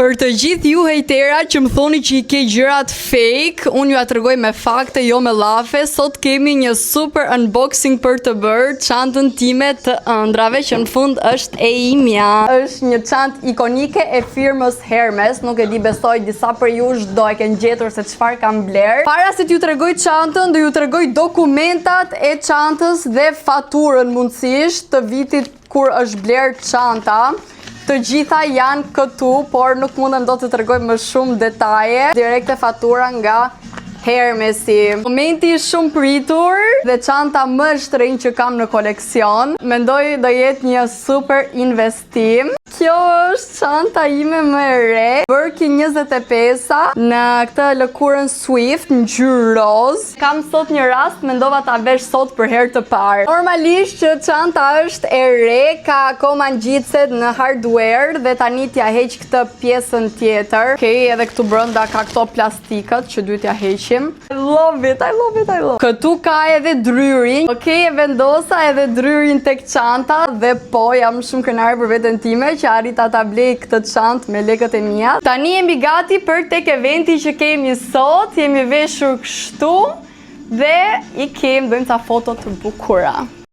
Për të gjithë ju hejtera që më thoni që i ke gjërat fake, unë ju a tregoj me fakte, jo me llafe. Sot kemi një super unboxing për të bërë çantën time të ëndrave, që në fund është e imja. Është një çantë ikonike e firmës Hermes, nuk e di, besoj disa për ju do e kenë gjetur se çfarë kam bler. Para se t'ju tregoj çantën, do ju tregoj dokumentat e çantës dhe faturën mundësisht të vitit kur është bler çanta. Të gjitha janë këtu, por nuk mundem do të tregoj më shumë detaje. Direkte fatura nga Hermesi. Momenti shumë pritur dhe çanta më e shtrenjtë që kam në koleksion. Mendoj do jetë një super investim. Kjo është çanta ime më e re, Birkin 25 në këtë lëkurën Swift në ngjyrë roz. Kam sot një rast, mendova ta vesh sot për herë të parë. Normalisht që çanta është e re, ka akoma ngjitset në hardware dhe tani t'ja heq këtë pjesën tjetër. Okej, edhe këtu brenda ka këto plastikët që duhet t'ja heqim. I love it, I love it, I love it. Këtu ka edhe dryrin. Okej, e vendosa edhe dryrin tek çanta dhe po jam shumë kënaqur për veten time që arrita ta blej këtë çantë me lekët e mia. Tani jemi gati për tek eventi që kemi sot. Jemi veshur kështu dhe i kem, bëjmë ca foto të bukura.